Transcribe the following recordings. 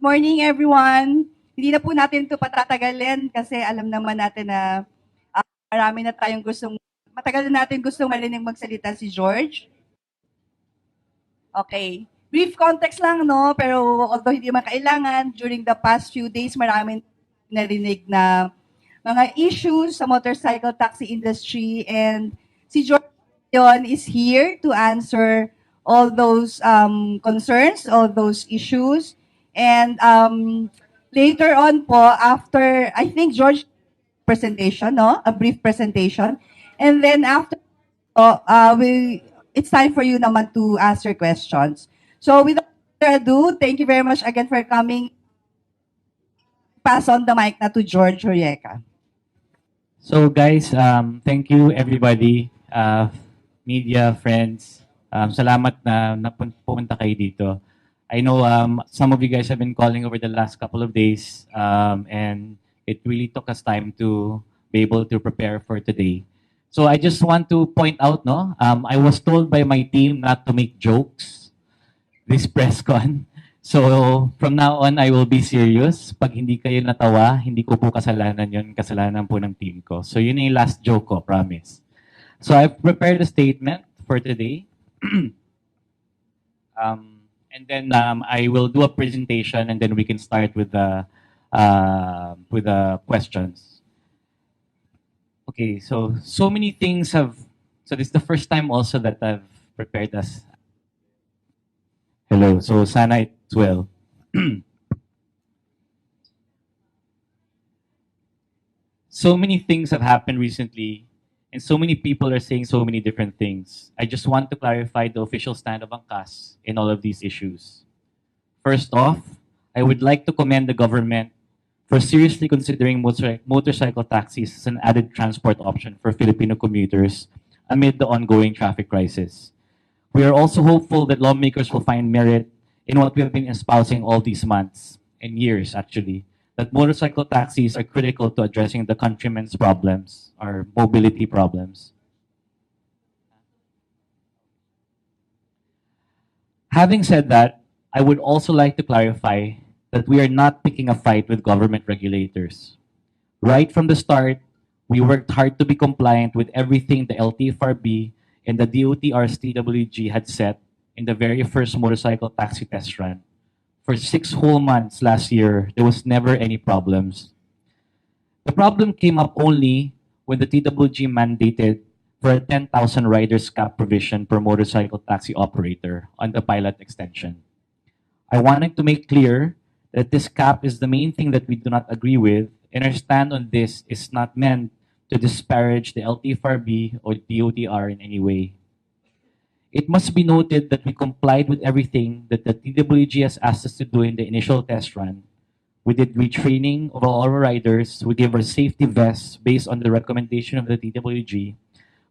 Morning, everyone. Hindi na po natin ito patatagalin kasi alam naman natin na marami na tayong matagal na natin gustong marinig magsalita si George. Okay. Brief context lang, no? Pero although hindi man kailangan, during the past few days, maraming narinig na mga issues sa motorcycle taxi industry, and si George yun is here to answer all those concerns, all those issues. And later on po, after, I think George presentation, no? A brief presentation. And then after, it's time for you naman to ask your questions. So without further ado, thank you very much again for coming. Pass on the mic na to George Royeca. So guys, thank you everybody, media, friends. Salamat na pumunta kayo dito. I know some of you guys have been calling over the last couple of days, and it really took us time to be able to prepare for today. So I just want to point out, no, I was told by my team not to make jokes this press con. So from now on, I will be serious. Pag hindi kayo natawa, hindi ko po kasalanan yun, kasalanan po ng team ko. So yun yung last joke ko, promise. So I've prepared a statement for today. And then I will do a presentation, and then we can start with the questions. Okay, so many things have. So this is the first time also that I've prepared us. Hello. So sana it's well. So many things have happened recently, and so many people are saying so many different things. I just want to clarify the official stand of Angkas in all of these issues. First off, I would like to commend the government for seriously considering motorcycle taxis as an added transport option for Filipino commuters amid the ongoing traffic crisis. We are also hopeful that lawmakers will find merit in what we have been espousing all these months and years, actually, that motorcycle taxis are critical to addressing the countrymen's problems, or mobility problems. Having said that, I would also like to clarify that we are not picking a fight with government regulators. Right from the start, we worked hard to be compliant with everything the LTFRB and the DOTR's TWG had set in the very first motorcycle taxi test run. For 6 whole months last year, there was never any problems. The problem came up only when the TWG mandated for a 10,000 riders cap provision per motorcycle taxi operator on the pilot extension. I wanted to make clear that this cap is the main thing that we do not agree with, and our stand on this is not meant to disparage the LTFRB or DOTR in any way. It must be noted that we complied with everything that the TWG has asked us to do in the initial test run. We did retraining of all our riders. We gave our safety vests based on the recommendation of the TWG.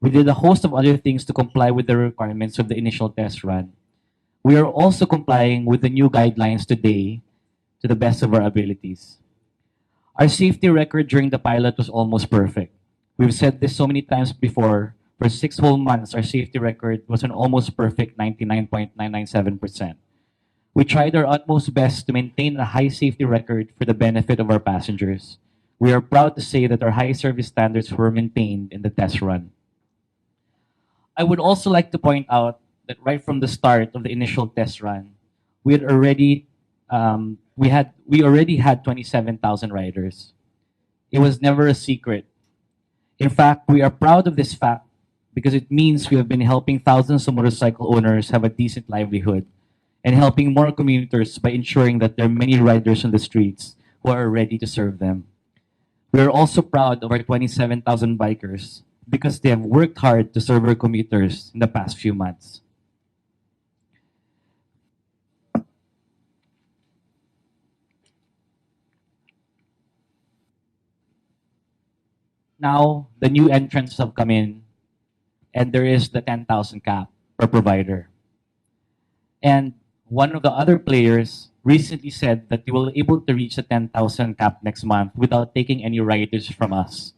We did a host of other things to comply with the requirements of the initial test run. We are also complying with the new guidelines today to the best of our abilities. Our safety record during the pilot was almost perfect. We've said this so many times before. For 6 whole months, our safety record was an almost perfect 99.997%. We tried our utmost best to maintain a high safety record for the benefit of our passengers. We are proud to say that our high service standards were maintained in the test run. I would also like to point out that right from the start of the initial test run, we already had 27,000 riders. It was never a secret. In fact, we are proud of this fact because it means we have been helping thousands of motorcycle owners have a decent livelihood and helping more commuters by ensuring that there are many riders on the streets who are ready to serve them. We are also proud of our 27,000 bikers because they have worked hard to serve our commuters in the past few months. Now, the new entrants have come in, and there is the 10,000 cap per provider. And one of the other players recently said that they will be able to reach the 10,000 cap next month without taking any riders from us.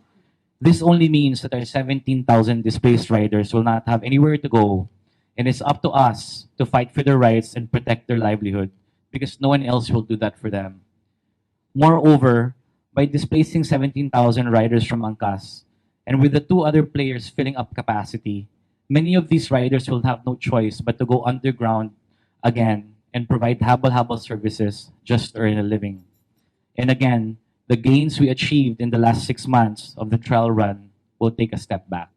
This only means that our 17,000 displaced riders will not have anywhere to go, and it's up to us to fight for their rights and protect their livelihood because no one else will do that for them. Moreover, by displacing 17,000 riders from Angkas, and with the two other players filling up capacity, many of these riders will have no choice but to go underground again and provide habal-habal services just to earn a living. And again, the gains we achieved in the last 6 months of the trial run will take a step back.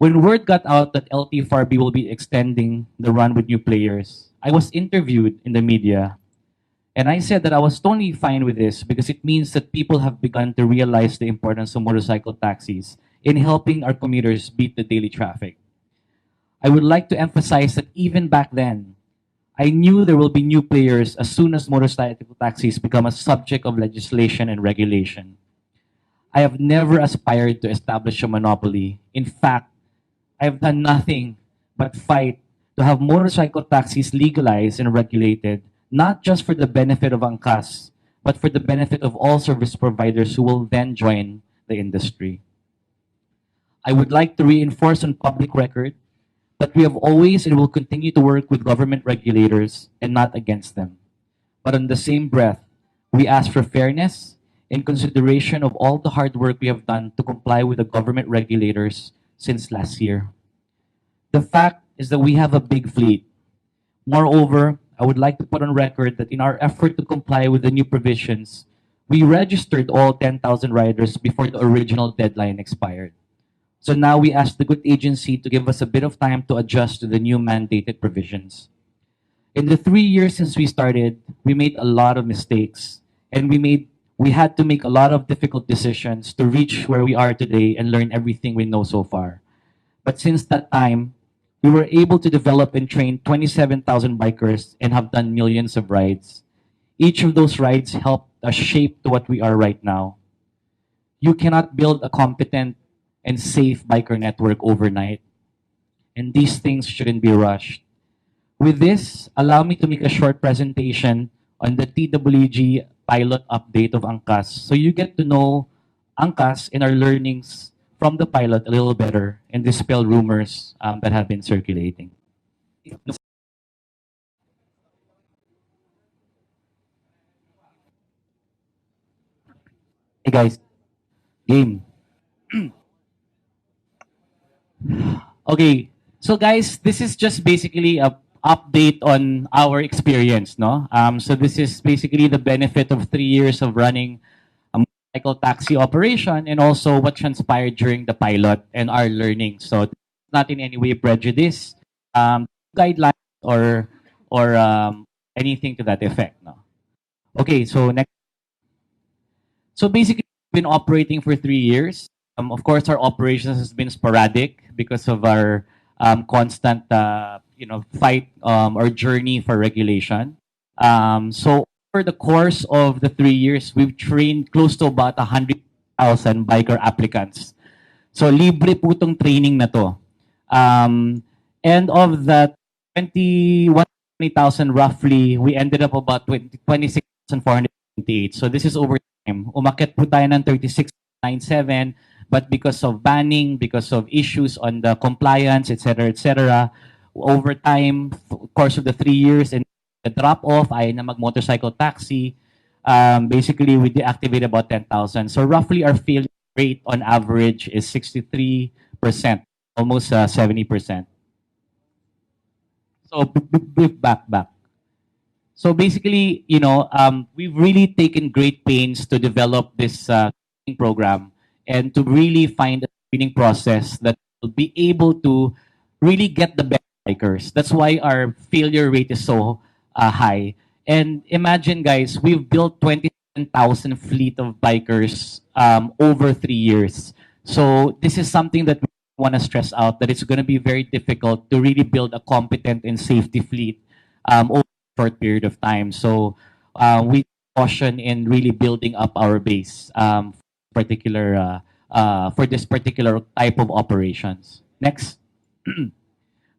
When word got out that LTFRB will be extending the run with new players, I was interviewed in the media, and I said that I was totally fine with this because it means that people have begun to realize the importance of motorcycle taxis in helping our commuters beat the daily traffic. I would like to emphasize that even back then, I knew there will be new players as soon as motorcycle taxis become a subject of legislation and regulation. I have never aspired to establish a monopoly. In fact, I have done nothing but fight to have motorcycle taxis legalized and regulated, not just for the benefit of Angkas, but for the benefit of all service providers who will then join the industry. I would like to reinforce on public record that we have always and will continue to work with government regulators and not against them. But on the same breath, we ask for fairness in consideration of all the hard work we have done to comply with the government regulators since last year. The fact is that we have a big fleet. Moreover, I would like to put on record that in our effort to comply with the new provisions, we registered all 10,000 riders before the original deadline expired. So now we ask the good agency to give us a bit of time to adjust to the new mandated provisions. In the 3 years since we started, we made a lot of mistakes, and we had to make a lot of difficult decisions to reach where we are today and learn everything we know so far. But since that time, we were able to develop and train 27,000 bikers and have done millions of rides. Each of those rides helped us shape to what we are right now. You cannot build a competent and safe biker network overnight, and these things shouldn't be rushed. With this, allow me to make a short presentation on the TWG pilot update of Angkas, so you get to know Angkas and our learnings from the pilot a little better and dispel rumors that have been circulating. Hey guys, game. Okay, so guys, this is just basically a update on our experience, no? So this is basically the benefit of 3 years of running a motorcycle taxi operation and also what transpired during the pilot and our learning. So not in any way prejudice, guidelines or anything to that effect, no? Okay, so next. So basically, we've been operating for 3 years. Of course, our operations has been sporadic because of our constant, fight or journey for regulation. So over the course of the 3 years, we've trained close to about 100,000 biker applicants. So libre po tong training na to. And of that 21,000 roughly, we ended up about 26,428. So this is over time. Umakyat po tayo ng 36,97, but because of banning, because of issues on the compliance, etc., over time, course of the 3 years, and the drop-off, ayaw na mag-motorcycle taxi, basically we deactivate about 10,000. So roughly our failure rate on average is 63%, almost 70%. So back. So basically, we've really taken great pains to develop this training program and to really find a training process that will be able to really get the best bikers. That's why our failure rate is so high. And imagine, guys, we've built 27,000 fleet of bikers over 3 years. So this is something that we want to stress out, that it's going to be very difficult to really build a competent and safety fleet over a short period of time. So we caution in really building up our base for this particular type of operations. Next.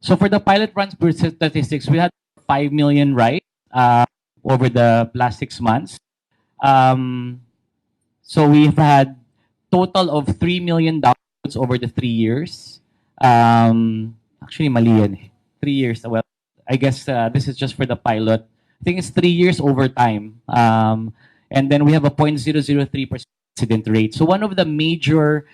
So for the pilot runs statistics, we had 5 million rides over the last 6 months. So we've had total of 3 million downloads over the 3 years. Actually, mali yan eh. 3 years. Well, I guess this is just for the pilot. I think it's 3 years over time. And then we have a 0.003% accident rate. So one of the major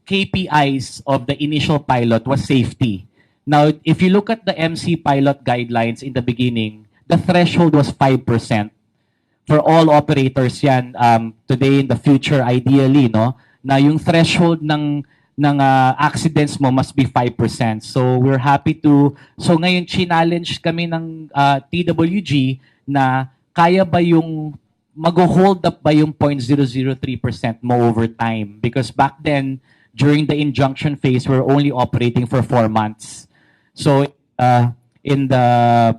KPIs of the initial pilot was safety. Now, if you look at the MC pilot guidelines in the beginning, the threshold was 5%. For all operators yan, today in the future, ideally, no, na yung threshold ng accidents mo must be 5%. So we're happy so ngayon challenge kami ng TWG na kaya ba yung mag-hold up ba yung 0.003% mo over time? Because back then, during the injunction phase, we're only operating for 4 months. So in the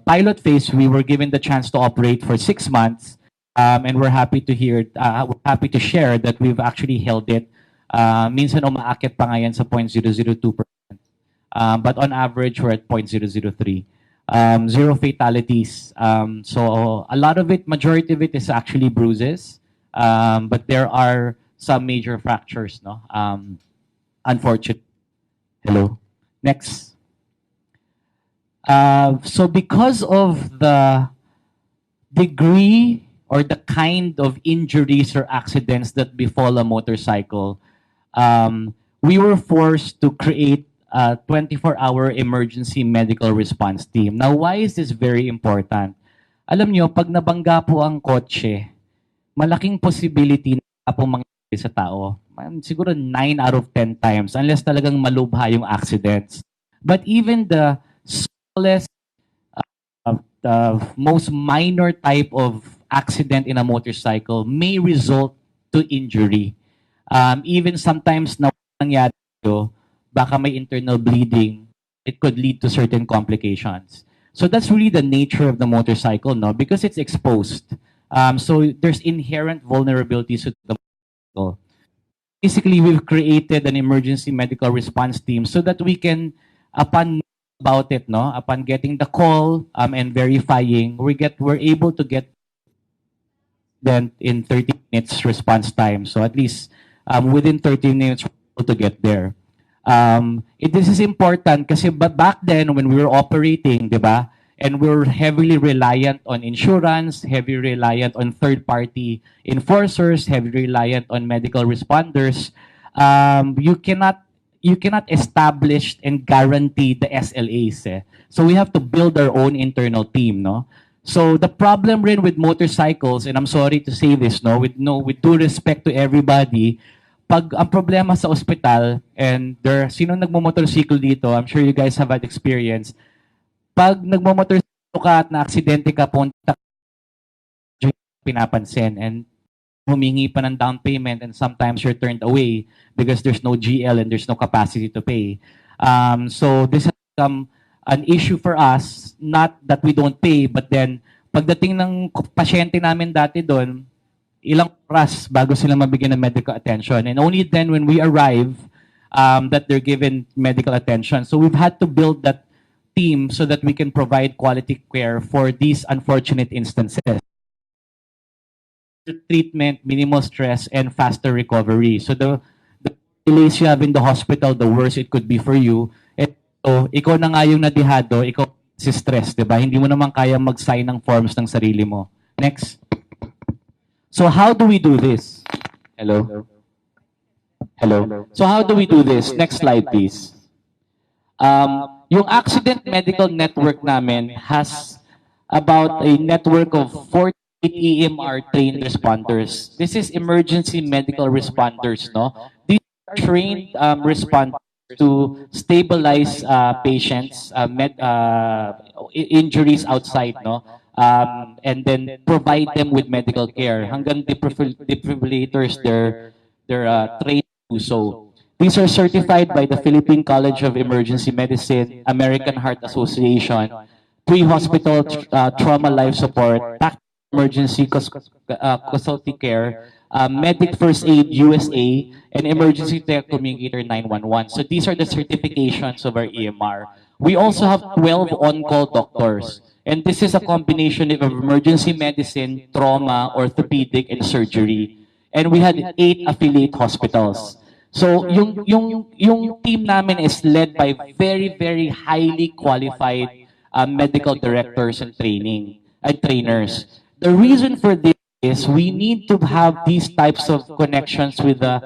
pilot phase, we were given the chance to operate for 6 months. And we're happy to share that we've actually held it. Minsan umaakit pa nga yan sa 0.002%. But on average, we're at 0.003. 0 fatalities. So a lot of it, majority of it is actually bruises. But there are some major fractures, no? Unfortunately. Hello. Next. So because of the degree or the kind of injuries or accidents that befall a motorcycle, we were forced to create a 24-hour emergency medical response team. Now, why is this very important? Alam nyo, pag nabangga po ang kotse, malaking possibility na po mangyari sa tao. Siguro 9 out of 10 times, unless talagang malubha yung accidents. But even the smallest, the most minor type of accident in a motorcycle may result to injury. Even sometimes na nangyari ito, baka may internal bleeding, it could lead to certain complications. So that's really the nature of the motorcycle, no? Because it's exposed. So there's inherent vulnerabilities to the motorcycle. Basically, we've created an emergency medical response team so that we can, upon about it, no? Upon getting the call and verifying, we're able to get then in 30 minutes response time. So at least within 30 minutes, we're able to get there. This is important kasi back then when we were operating, di ba? And we're heavily reliant on insurance, heavily reliant on third-party enforcers, heavily reliant on medical responders. You cannot establish and guarantee the SLAs. So we have to build our own internal team, no? So the problem rin with motorcycles, and I'm sorry to say this, no, with due respect to everybody, pag ang problema sa ospital, and sino nagmo-motorcycle dito, I'm sure you guys have had experience, pag nagmo-motorcycle ka at na-aksidente ka, punta pinapansin, and humingi pa ng down payment, and sometimes you're turned away because there's no GL and there's no capacity to pay. So this has become an issue for us, not that we don't pay, but then pagdating ng pasyente namin dati doon, ilang oras bago sila mabigyan ng medical attention. And only then when we arrive, that they're given medical attention. So we've had to build that team so that we can provide quality care for these unfortunate instances. Treatment, minimal stress, and faster recovery. So the delays you have in the hospital, the worse it could be for you. So, ikaw na nga yung nadihado, ikaw si stress, di ba? Hindi mo naman kaya mag-sign ng forms ng sarili mo. Next. So, how do we do this? Hello? Hello? So, how do we do this? Next slide, please. Yung Accident Medical Network namin has about a network of 48 EMR trained responders. This is emergency medical responders, no? These are trained responders to stabilize patients, injuries outside, no? And then provide them with medical care. Hanggang defibrillators, they're trained to do so. These are certified by the Philippine College of Emergency Medicine, American Heart Association, pre-hospital trauma life support, emergency casualty care, Medic First Aid USA, and Emergency Tech Communicator 911. So these are the certifications of our EMR. We also have 12 on-call doctors. And this is a combination of emergency medicine, trauma, orthopedic, and surgery. And we had 8 affiliate hospitals. So yung team namin is led by very highly qualified medical directors and trainers. The reason for this is we need to have these types of connections with the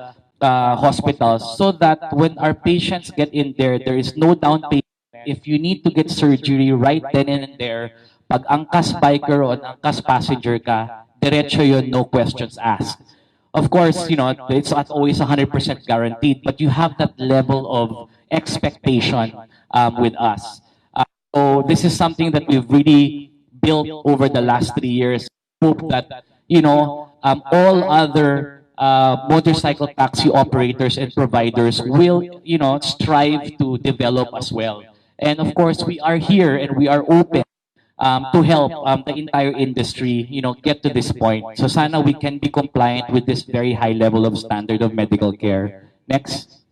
hospitals so that when our patients get in there, there is no down payment. If you need to get surgery right then and there, pag angkas biker o angkas passenger ka, diretso yun, no questions asked. Of course, it's not always 100% guaranteed, but you have that level of expectation with us. So this is something that we've really built over the last 3 years. Hope that, all other motorcycle taxi operators and providers will, strive to develop as well. And of course, we are here and we are open to help the entire industry, get to this point. So sana we can be compliant with this very high level of standard of medical care. Next.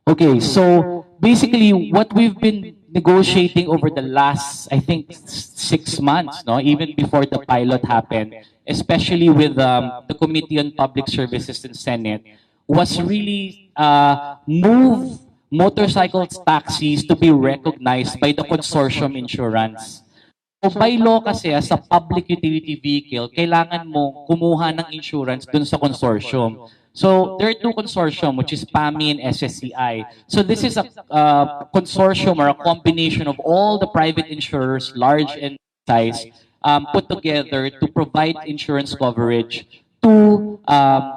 Okay, so basically what we've been negotiating over the last, I think, 6 months, no, even before the pilot happened, especially with the Committee on Public Services and Senate, was really move motorcycle taxis to be recognized by the consortium insurance. So by law kasi, as a public utility vehicle, kailangan mo kumuha ng insurance dun sa consortium. So there are two consortium, which is PAMI and SSCI. So this is a consortium or a combination of all the private insurers, large and size, put together to provide insurance coverage to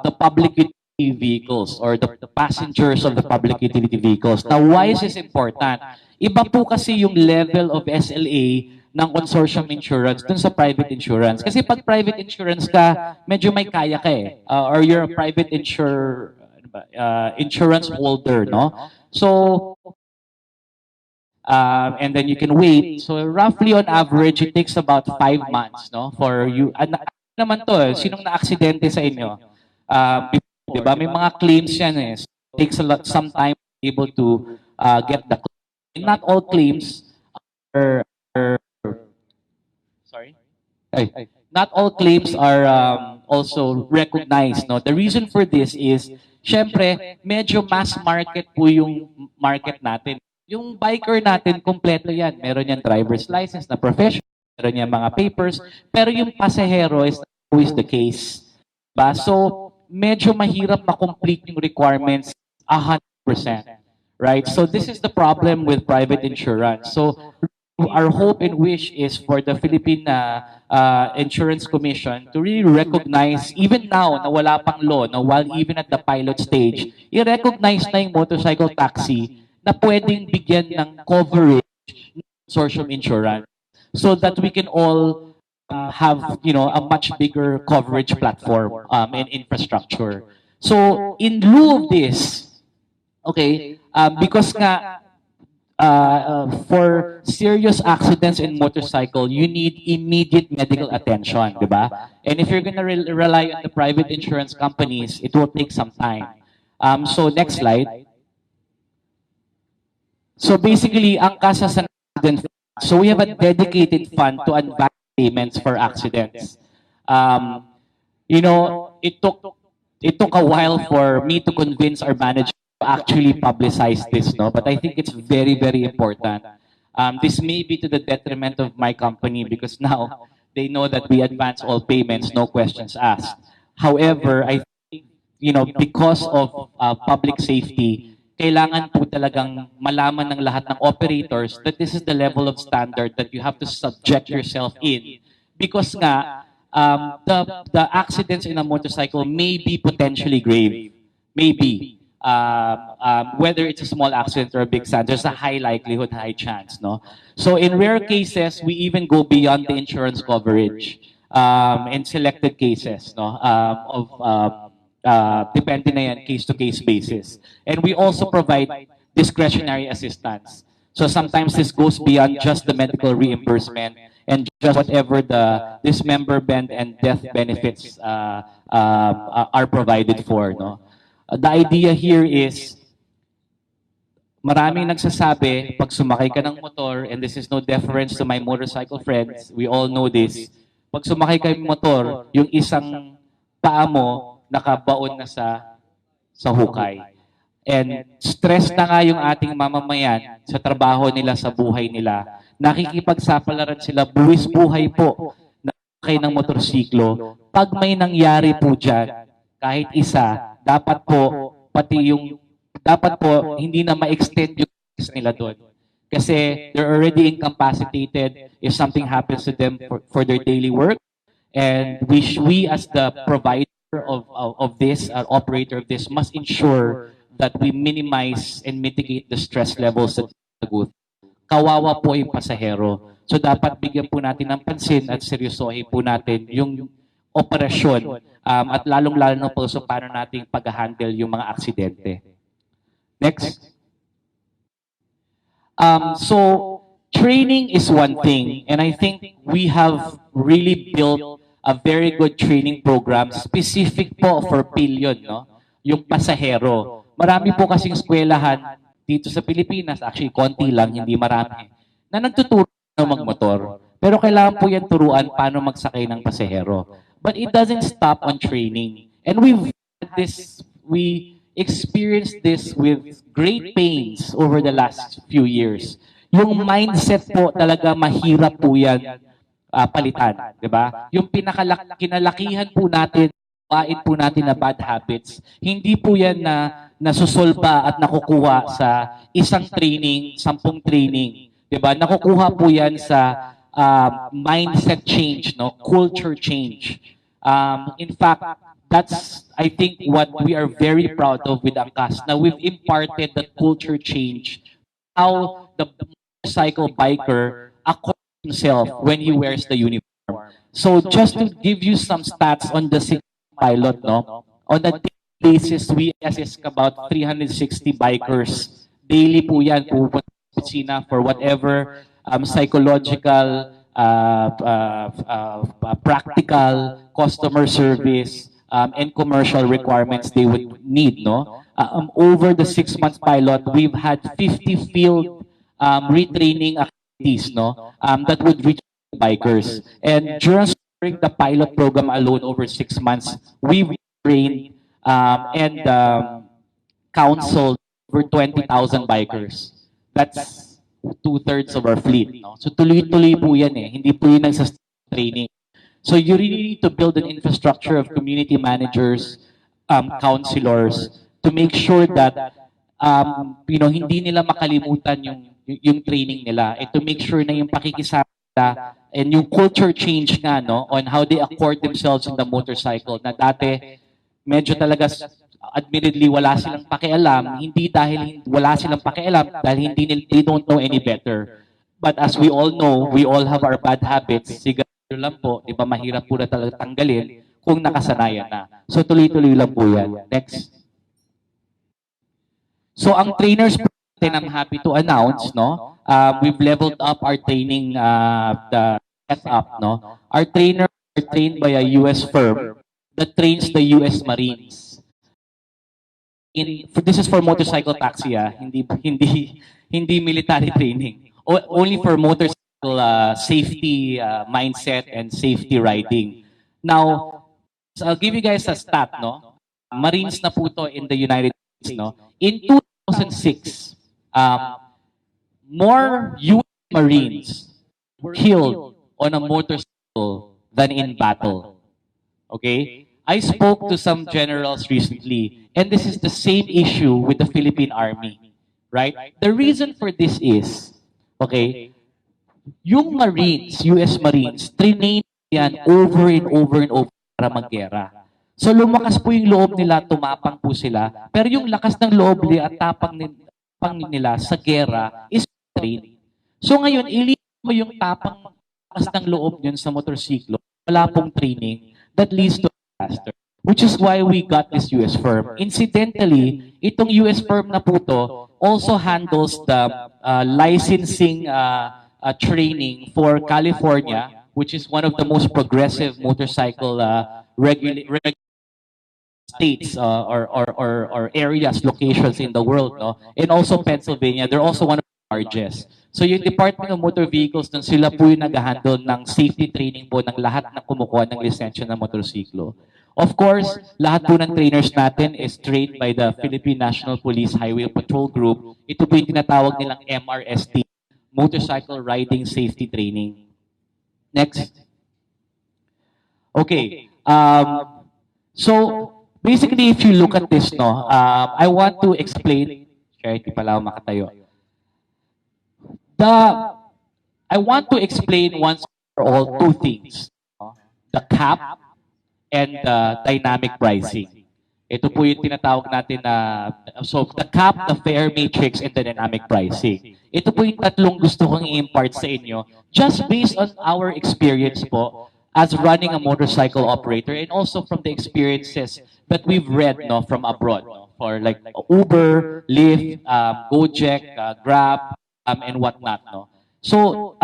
the public utility vehicles or the passengers of the public utility vehicles. Now, why is this important? Iba po kasi yung level of SLA ng consortium insurance dun sa private insurance. Kasi pag private insurance ka, medyo may kaya ka eh. Or you're a private insurance holder, no? So, and then you can wait. So roughly on average, it takes about 5 months, no? For you, naman to, sinong na-aksidente sa inyo? Di ba? May mga claims yan eh. So it takes some time to be able to get the claim. Not all claims are sorry? Not all claims are also recognized. No? The reason for this is, syempre, medyo mass market po yung market natin. Yung biker natin, kompleto yan. Meron yan driver's license na professional, meron yan mga papers, pero yung pasahero is not always the case. Ba? So, medyo mahirap ma-complete yung requirements 100%. Right? So, this is the problem with private insurance. So, our hope and wish is for the Philippine Insurance Commission to really recognize, even now, na wala pang law, na while even at the pilot stage, i-recognize na yung motorcycle taxi na pwedeng bigyan ng coverage ng consortium insurance so that we can all have, a much bigger coverage platform and infrastructure. So, in lieu of this, okay, because nga, for serious accidents in motorcycle, you need immediate medical attention, di ba? And if you're gonna rely on the private insurance companies, it will take some time. So next slide. So basically, Angkas has an accident fund. So we have a dedicated fund to advance payments for accidents. It took a while for me to convince our manager to actually publicize this, no? But I think it's very important. This may be to the detriment of my company because now they know that we advance all payments, no questions asked. However, I think, because of public safety, kailangan po talagang malaman ng lahat ng operators that this is the level of standard that you have to subject yourself in. Because nga, the accidents in a motorcycle may be potentially grave. Maybe. Whether it's a small accident or a big accident, there's a high likelihood, high chance, no? So in rare cases, we even go beyond the insurance coverage in selected cases, no? Depende na yan, case-to-case basis. And we also provide discretionary assistance. So sometimes this goes beyond just the medical reimbursement and just whatever the dismemberment and death benefits are provided for, no? The idea here is, maraming nagsasabi, pag sumakay ka ng motor, and this is no deference to my motorcycle friends, we all know this, pag sumakay ka ng motor, yung isang paa mo, nakabaon na sa sa hukay. And stress na nga yung ating mamamayan sa trabaho nila, sa buhay nila. Nakikipagsapalaran sila, buwis buhay po na sakay ng motorsiklo. Pag may nangyari po dyan, kahit isa, dapat po, dapat po, hindi na ma-extend yung stress nila doon. Kasi they're already incapacitated if something happens to them for their daily work. And we as the provider of this, operator of this, must ensure that we minimize and mitigate the stress levels that go. Kawawa po yung pasahero. So dapat bigyan po natin ng pansin at seryosohin po natin yung operasyon at lalong-lalo na po so paano natin pag-handle yung mga aksidente. Next. So training is one thing, and I think we have really built a very good training program specific po for pillion, no? Yung pasahero. Marami po kasing eskwelahan dito sa Pilipinas, actually konti lang, hindi marami, na nagtuturo ng magmotor. Pero kailangan po yan turuan paano magsakay ng pasahero. But it doesn't stop on training. And we experienced this with great pains over the last few years. Yung mindset po talaga mahirap po yan palitan, di ba? Yung kinalakihan po natin, pain po natin na bad habits, hindi po yan na nasusolba at nakukuha sa isang training, 10 training, di ba? Nakukuha po yan sa mindset change, no? Culture change. In fact, that's, I think, what we are very proud of with Angkas. Now, we've imparted that culture change, how the motorcycle biker acquires himself when he wears the uniform. So, just to give you some stats on the pilot, no? On a daily basis, we assist about 360 bikers. Daily po yan, pupunta sa opisina for whatever psychological, practical, customer service, and commercial requirements they would need, no? Over the 6-month pilot, we've had 50 field retraining activities, no? That would reach bikers. And during the pilot program alone over 6 months, we've trained and counseled over 20,000 bikers. That's 2/3 of our fleet, no? So tuloy-tuloy po yan eh. Hindi po yun ang training. So you really need to build an infrastructure of community managers, counselors, to make sure that hindi nila makalimutan yung training nila, and to make sure na yung pakikisama nila and yung culture change nga, no, on how they accord themselves in the motorcycle, na dati medyo talaga admittedly wala silang pakialam, hindi dahil wala silang pakialam, dahil they don't know any better. But as we all know, we all have our bad habits. Siguro lang po, di ba, mahirap po na talaga tanggalin kung nakasanayan na. So tuloy-tuloy lang po yan. Next. So ang trainers po natin, I'm happy to announce, no? We've leveled up our training the setup, no? Our trainers are trained by a US firm that trains the US Marines. This is for motorcycle taxi, hindi military training. Only for motorcycle safety mindset and safety riding. Now, so I'll give you guys a stat, no? Marines na po to in the United States, no? In 2006, more US Marines were killed on a motorcycle than in battle. Okay? I spoke to some generals recently, and this is the same issue with the Philippine Army, right? The reason for this is, okay, yung Marines, US Marines, train yan over and over and over para maggera. So lumakas po yung loob nila, tumapang po sila, pero yung lakas ng loob nila at tapang nila sa gera is train. So ngayon, ililipat mo yung tapang lakas ng loob yun sa motorsiklo, wala pong training, that leads to disaster. Which is why we got this US firm. Incidentally, itong US firm na po to also handles the licensing training for California, which is one of the most progressive motorcycle states or areas, locations in the world, no? And also Pennsylvania, they're also one of the largest. So yung Department of Motor Vehicles, dun sila po yung nag-handle ng safety training po ng lahat na kumukuha ng lisensya ng motorsiklo. Of course, lahat po ng trainers natin is trained by the Philippine National Police Highway Patrol Group. Ito po yung tinatawag nilang MRST, Motorcycle Riding Safety Training. Next. Okay. So, basically, if you look at this, no, I want to explain, share, hindi pala ako makatayo. I want to explain once for all two things. No? The cap and the dynamic pricing. Ito po yung tinatawag natin na, so the cap, the fare matrix, and the dynamic pricing. Ito po yung tatlong gusto kong i-impart sa inyo just based on our experience po as running a motorcycle operator and also from the experiences that we've read no, from abroad no, for like Uber, Lyft, Gojek, Grab, and whatnot. No? So,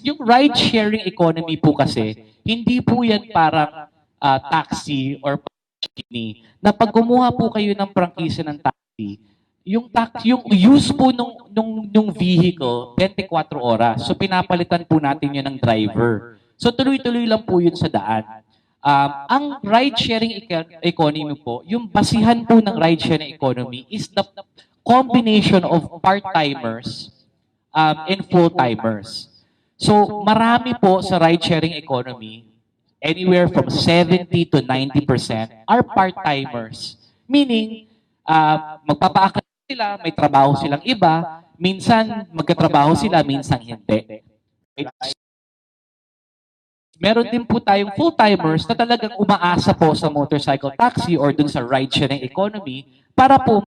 yung ride-sharing economy po kasi, hindi po yan parang taxi or jeepney, na pag kumuha po kayo ng prangkisa ng taxi, yung use po nung vehicle, 24 oras. So, pinapalitan po natin yun ng driver. So, tuloy-tuloy lang po yun sa daan. Ang ride-sharing economy po, yung basihan po ng ride-sharing economy is the combination of part-timers and full-timers. So, marami po sa ride-sharing economy, anywhere from 70 to 90% are part-timers. Meaning, magpapaakit sila, may trabaho silang iba, minsan magkatrabaho sila, minsan hindi. Right? Meron din po tayong full-timers na talagang umaasa po sa motorcycle taxi or dun sa ride-sharing economy para po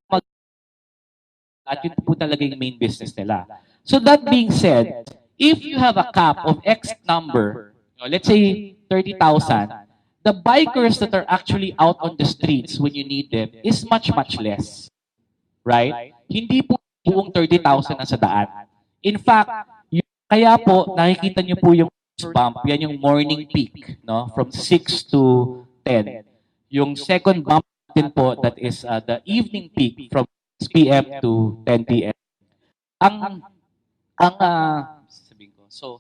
at yun po talaga yung main business nila. So that being said, if you have a cap of X number, let's say 30,000, the bikers that are actually out on the streets when you need them is much, much less. Right? Hindi po buong 30,000 na sa daan. In fact, kaya po, nakikita niyo po yung bump, yan yung morning peak, no? From 6 to 10. Yung second bump natin po, that is the evening peak from 6 p.m. to 10 p.m. So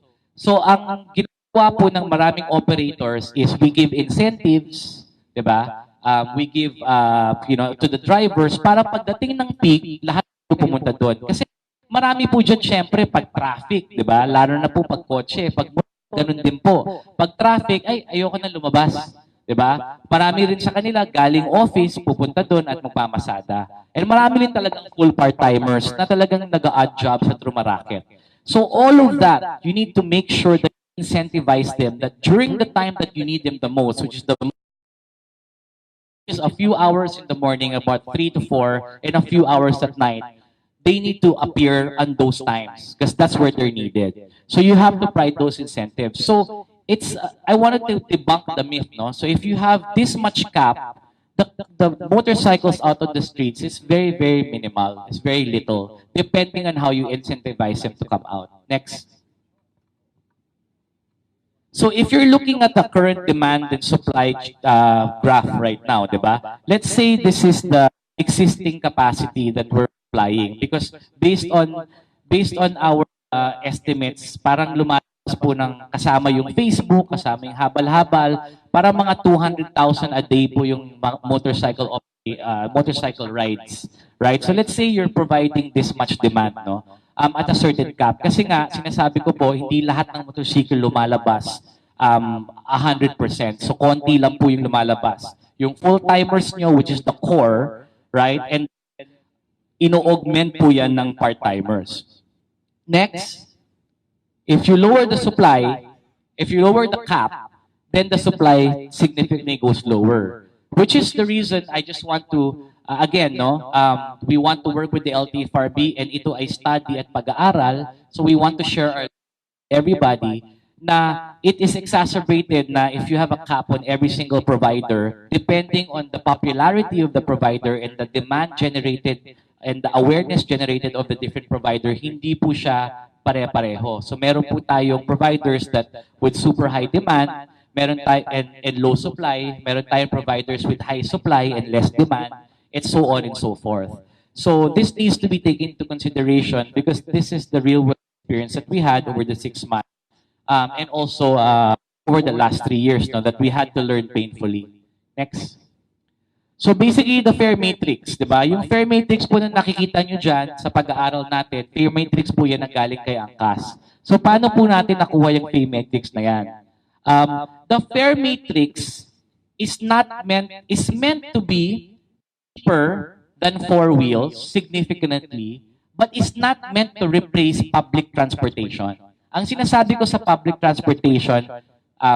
ang ginagawa po ng maraming operators is we give incentives, 'di ba? We give to the drivers para pagdating ng peak, lahat po pumunta doon. Kasi marami po diyan syempre pag traffic, 'di ba? Lalo na po pag kotse, pag ganun din po. Pag traffic, ay ayoko na lumabas. 'Di ba? Marami rin sa kanila galing office, pupunta doon at magpamasada. And marami rin talagang full part-timers na talagang nag-a-odd job sa Trumaraket. So all of that, you need to make sure that you incentivize them that during the time that you need them the most, which is a few hours in the morning, about 3 to 4, and a few hours at night, they need to appear on those times because that's where they're needed. So you have to provide those incentives. So it's I wanted to debunk the myth, no? So if you have this much cap, the motorcycles out on the streets is very, very minimal. It's very little, depending on how you incentivize them to come out. Next. So if you're looking at the current demand and supply graph right now, diba? Let's say this is the existing capacity that we're applying because based on our estimates, parang lumalabas po ng kasama yung Facebook, kasama yung habal-habal, para mga 200,000 a day po yung motorcycle rides, right? So let's say you're providing this much demand, no? At a certain cap. Kasi nga, sinasabi ko po, hindi lahat ng motorcycle lumalabas 100%. So konti lang po yung lumalabas. Yung full-timers nyo, which is the core, right? And ino-augment po yan ng part-timers. Next, if you lower the supply, if you lower the cap, then the supply significantly goes lower. Which is the reason I just want to, again, no, we want to work with the LTFRB and ito ay study at pag-aaral. So we want to share everybody na it is exacerbated na if you have a cap on every single provider, depending on the popularity of the provider and the demand generated and the awareness generated of the different provider, hindi po siya pare-pareho. So meron po tayong providers that with super high demand, meron tayo and low supply, meron tayong providers with high supply and less demand, and so on and so forth. So this needs to be taken into consideration because this is the real world experience that we had over the 6 months and also over the last 3 years now that we had to learn painfully. Next. So basically, the fare matrix, di ba? Yung fare matrix po na nakikita nyo dyan sa pag-aaral natin, fare matrix po yan na galing kay Angkas. So paano po natin nakuha yung fare matrix na yan? The fare matrix is meant to be cheaper than four wheels significantly, but is not meant to replace public transportation. Ang sinasabi ko sa public transportation,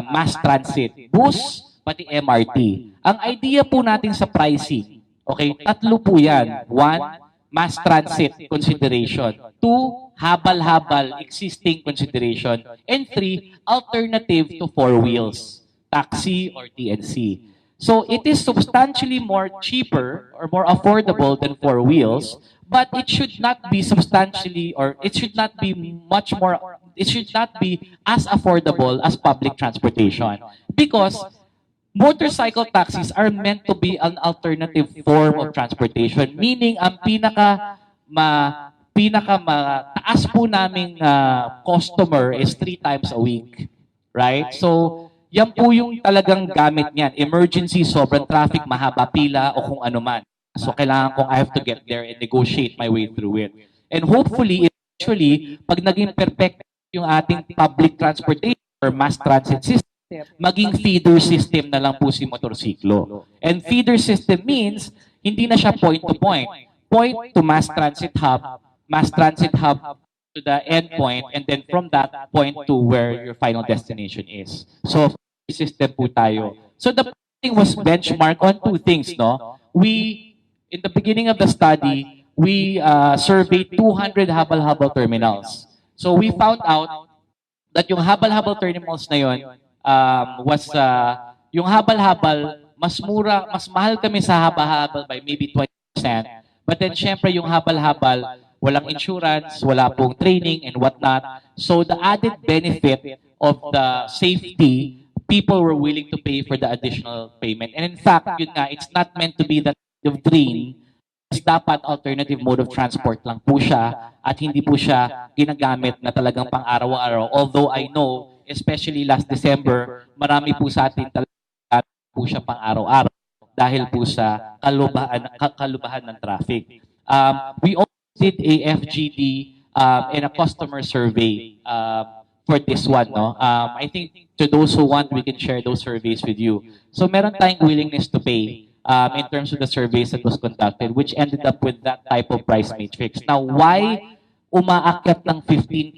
mass transit, bus, pati MRT. Ang idea po natin sa pricing, okay, tatlo po yan. One, mass transit consideration. Two, habal-habal existing consideration. And three, alternative to four wheels, taxi or TNC. So it is substantially more cheaper or more affordable than four wheels, but it should not be substantially, or it should not be much more, it should not be as affordable as public transportation. Because motorcycle taxis are meant to be an alternative form of transportation, meaning ang taas po naming customer is 3 times a week, right? So yan po yung talagang gamit niyan. Emergency, sobrang traffic, mahaba pila, o kung ano man. So kailangan kong I have to get there and negotiate my way through it. And hopefully, eventually, pag naging perfect yung ating public transportation or mass transit system, maging feeder system na lang po si motorsiklo. And feeder system means, hindi na siya point-to-point. Point to mass transit hub to the end point, and then from that point to where your final destination is. So, system po tayo. So, the thing was benchmarked on two things, no? In the beginning of the study, we surveyed 200 habal-habal terminals. So, we found out that yung habal-habal terminals na yun, yung habal-habal, mas mahal kami sa habal-habal by maybe 20%. But then, syempre, yung habal-habal, walang insurance, wala pong training and whatnot. So, the added benefit of the safety, people were willing to pay for the additional payment. And in fact, yun nga, it's not meant to be that of train. Mas dapat alternative mode of transport lang po siya at hindi po siya ginagamit na talagang pang-araw-araw. Although I know, especially last December, marami po sa atin talaga po siya pang-araw-araw dahil po sa kalubahan ng traffic. We also did a FGD and a customer survey for this one. No? I think to those who want, we can share those surveys with you. So meron tayong willingness to pay in terms of the surveys that was conducted, which ended up with that type of price matrix. Now, why umaakyat ng 15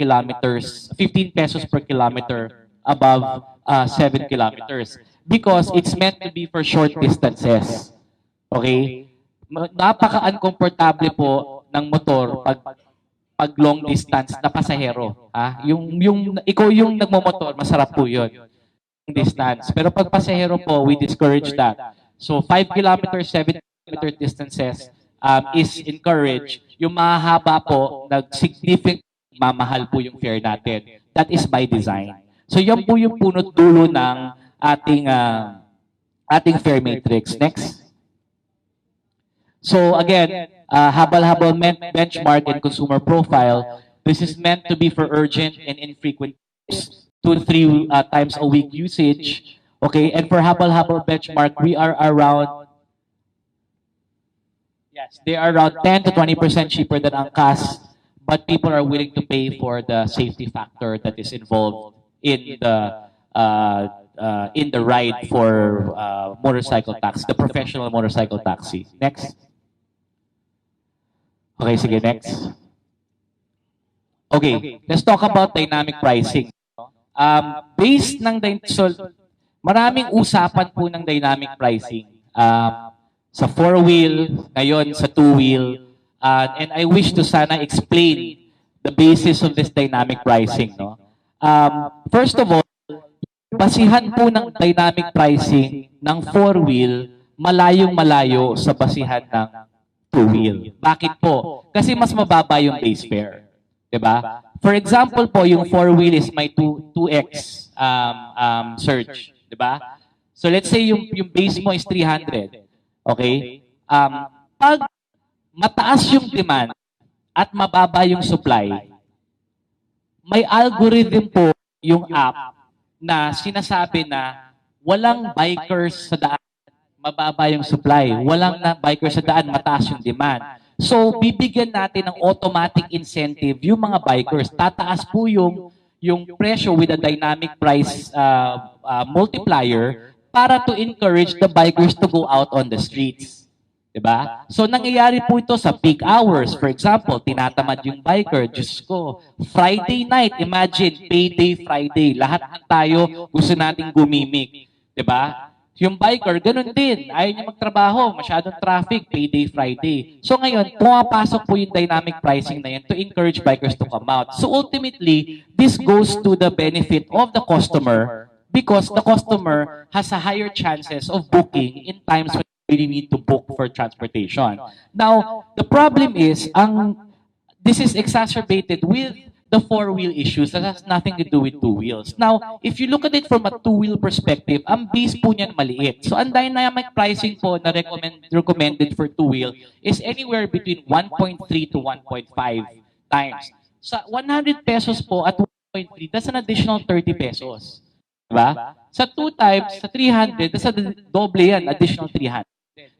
pesos per kilometer above 7 kilometers? Because it's meant to be for short distances. Okay? Napaka-uncomfortable po ng motor pag long distance na pasahero. Ikaw yung nagmomotor, masarap po yun. Distance. Pero pag pasahero po, we discourage that. So 5 kilometers, 7 kilometer distances is encouraged. Yung mahaba po, significant mamahal po yung fare natin. That is by design. So yan po yung punot dulo ng ating fare matrix. Next. So again, habal-habal benchmark and consumer profile. This is meant to be for urgent and infrequent 2 to 3 times a week usage. Okay, and for habal-habal benchmark, we are around, yes, they are around 10 to 20% cheaper than Angkas, but people are willing to pay for the safety factor that is involved in the ride for motorcycle taxi, the professional motorcycle taxi. Next. Okay, sige, next. Okay, let's talk about dynamic pricing. Based ng maraming usapan po ng dynamic pricing. Sa four-wheel, ngayon sa two-wheel, and I wish to sana explain the basis of this dynamic pricing. No? First of all, basihan po ng dynamic pricing ng four-wheel, malayong-malayo sa basihan ng two-wheel. Bakit po? Kasi mas mababa yung base fare. Diba? For example po, yung four-wheel is may 2x surge. Diba? So let's say yung base mo is 300. Okay? Pag mataas yung demand at mababa yung supply, may algorithm po yung app na sinasabi na walang bikers sa daan mababa yung supply. Walang na biker sa daan, mataas yung demand. So, bibigyan natin ng automatic incentive yung mga bikers. Tataas po yung presyo with a dynamic price multiplier para to encourage the bikers to go out on the streets. Diba? So, nangyayari po ito sa peak hours. For example, tinatamad yung biker. Diyos ko, Friday night, imagine, payday Friday. Lahat ng tayo gusto nating gumimik. Diba? Yung biker, ganun din. Ayaw niya magtrabaho, masyadong traffic, payday Friday. So ngayon, pumapasok po yung dynamic pricing na yan to encourage bikers to come out. So ultimately, this goes to the benefit of the customer because the customer has a higher chances of booking in times when you really need to book for transportation. Now, the problem is, this is exacerbated with the four-wheel issues that has nothing to do with two wheels. Now, if you look at it from a two-wheel perspective, ang base po niyan maliit. So, ang dynamic pricing po na recommended for two-wheel is anywhere between 1.3 to 1.5 times. Sa 100 pesos po at 1.3, that's an additional 30 pesos. Diba? Sa 2 times, sa 300, that's a doble yan, additional 300.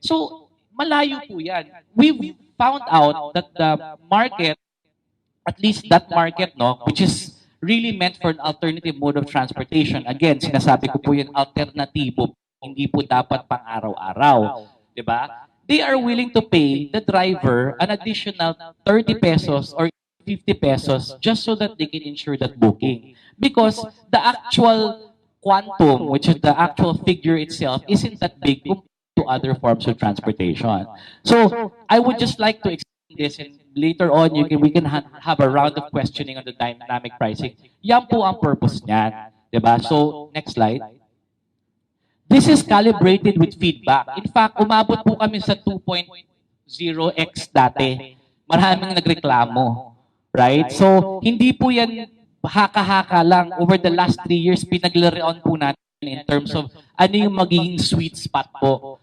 So, malayo po yan. We've found out that the market, at least that market, no, which is really meant for an alternative mode of transportation. Again, sinasabi ko po yun, alternatibo, hindi po dapat pang araw-araw. Diba? They are willing to pay the driver an additional 30 pesos or 50 pesos just so that they can ensure that booking. Because the actual quantum, which is the actual figure itself, isn't that big compared to other forms of transportation. So, I would just like to explain this and later on, we can have a round of questioning on the dynamic pricing. Yan po ang purpose niyan. Diba? So, next slide. This is calibrated with feedback. In fact, umabot po kami sa 2.0x dati. Maraming nagreklamo. Right? So, hindi po yan haka-haka lang. Over the last 3 years, pinaglaruan po natin in terms of ano yung magiging sweet spot po.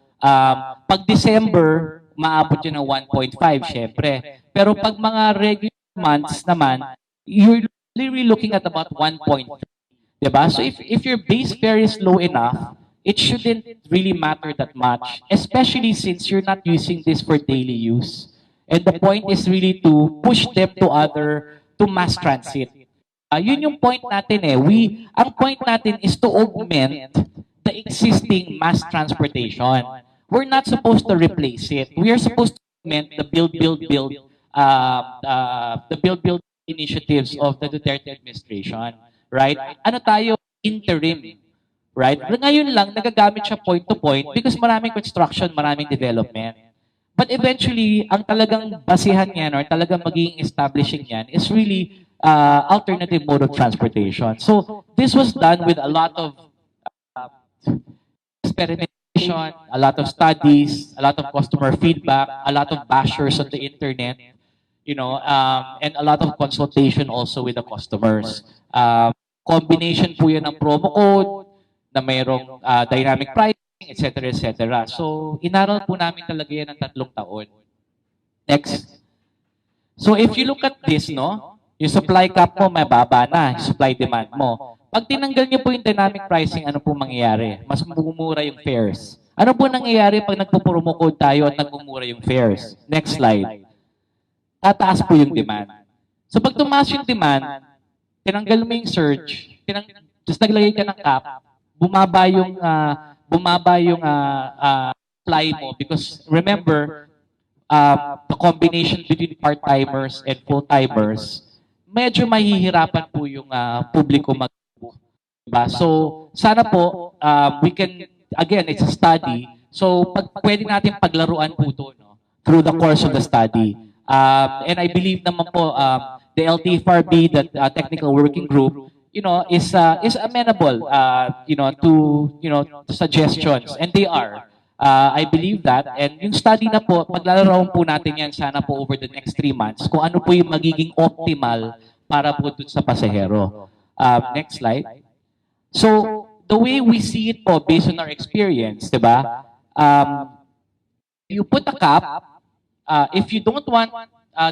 Pag December, maabot yun ng 1.5, syempre. Pero pag mga regular months naman, you're really looking at about 1.3. Diba? So if your base fare is low enough, it shouldn't really matter that much, especially since you're not using this for daily use. And the point is really to push them to mass transit. Yun yung point natin eh. Ang point natin is to augment the existing mass transportation. We're not supposed to replace it. We are supposed to augment the build initiatives of the Duterte administration. Right? Ano tayo? Interim. Right? Ngayon lang, nagagamit siya point to point because maraming construction, maraming development. But eventually, ang talagang basihan niyan or talagang magiging establishing niyan is really alternative mode of transportation. So this was done with a lot of experimentation, a lot of studies, a lot of customer feedback, a lot of bashers on the internet, and a lot of consultation also with the customers. Combination po yan ng promo code, na mayroong dynamic pricing, etc. etc. So inaral po namin talaga yan ng 3 taon. Next. So if you look at this, no, yung supply cap mo, mababa na, yung supply demand mo. Pag tinanggal niyo po yung dynamic pricing, ano po mangyayari? Mas mumura yung fares. Ano po nangyayari pag nagpo-promo code tayo at nagmumura yung fares? Next slide. Tataas po yung demand. So pag tumaas yung demand, tinanggal mo yung surge, just naglagay ka ng cap, bumaba yung supply mo because remember, the combination between part-timers and full-timers, medyo mahihirapan po yung publiko mag-book. Diba? So, sana po, we can, again, it's a study, so pwede natin paglaruan po ito, no, through the course of the study. And I believe naman po, the LTFRB, the Technical Working Group, is amenable, to suggestions, and they are. I believe that, and yung study na po, paglalarawan po natin yan sana po over the next 3 months, kung ano po yung magiging optimal para po dun sa pasahero. Next slide. So, the way we see it po, based on our experience, diba? You put a cap, if you don't want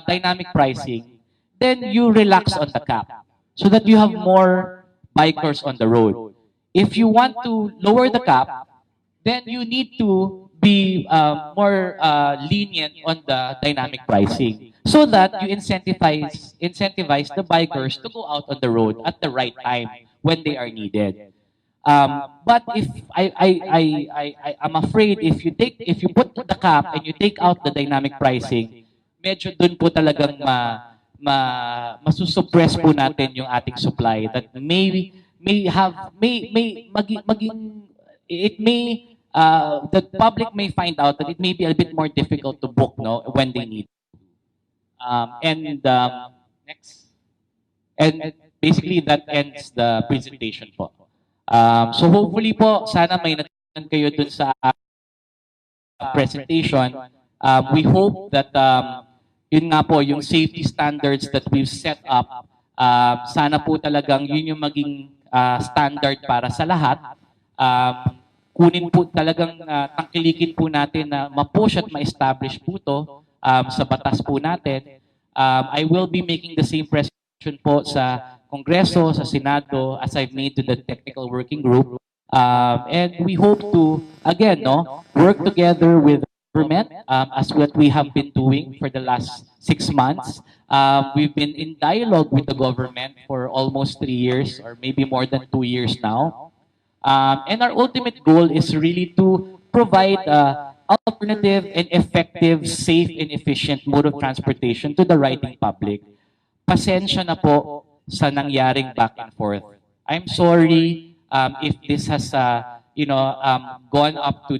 dynamic pricing, then you relax on the cap so that you have more bikers on the road. If you want to lower the cap, then you need to be more lenient on the dynamic pricing so that you incentivize the bikers to go out on the road at the right time when they are needed. But if I'm afraid if you put the cap and you take out the dynamic pricing, medyo dun po talagang masusuppress po natin yung ating supply that maging it may the public may find out that it may be a bit more difficult to book when they need. Next. And basically that ends the presentation po. So hopefully po, sana may natutunan kayo dun sa presentation. We hope that yun nga po, yung safety standards that we've set up, sana po talagang yun yung maging standard para sa lahat. Kunin po talagang tangkilikin po natin na ma-push at ma-establish po to sa batas po natin. I will be making the same presentation po sa Kongreso, sa Senado, as I've made to the technical working group. And we hope to, again, work together with the government as what we have been doing for the last 6 months. We've been in dialogue with the government for almost 3 years or maybe more than 2 years now. And our ultimate goal is really to provide alternative and effective, safe and efficient mode of transportation to the riding public. Pasensya na po sa nangyaring back and forth. I'm sorry if this has gone up to a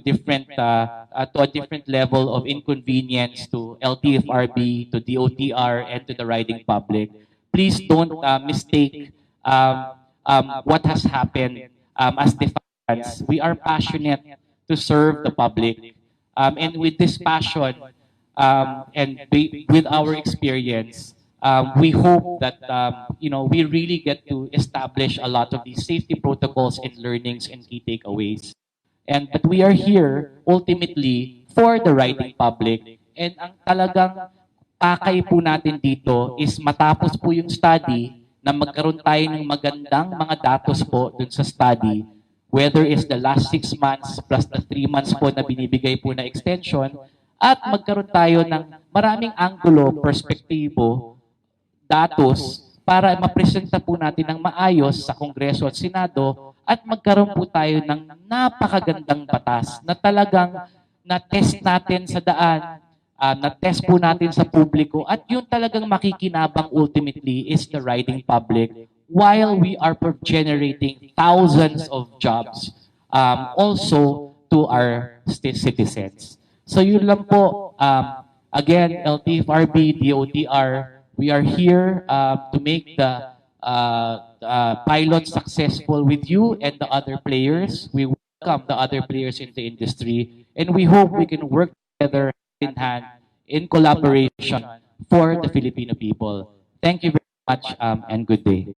different level of inconvenience to LTFRB, to DOTR, and to the riding public. Please don't mistake what has happened as defiance. We are passionate to serve the public. And with this passion with our experience, we hope that we really get to establish a lot of these safety protocols and learnings and key takeaways. But we are here ultimately for the riding public. And ang talagang pakay po natin dito is matapos po yung study na magkaroon tayo ng magandang mga datos po dun sa study, whether it's the last 6 months plus the 3 months po na binibigay po na extension, at magkaroon tayo ng maraming anggulo, perspektibo, datos para mapresenta po natin ng maayos sa Kongreso at Senado at magkaroon po tayo ng napakagandang batas na talagang na-test natin sa daan, na-test po natin sa publiko at yun talagang makikinabang ultimately is the riding public while we are generating thousands of jobs also to our citizens. So yun lang po. Again, LTFRB, DOTR, we are here to make the pilot successful with you and the other players. We welcome the other players in the industry, and we hope we can work together hand in hand in collaboration for the Filipino people. Thank you very much and good day.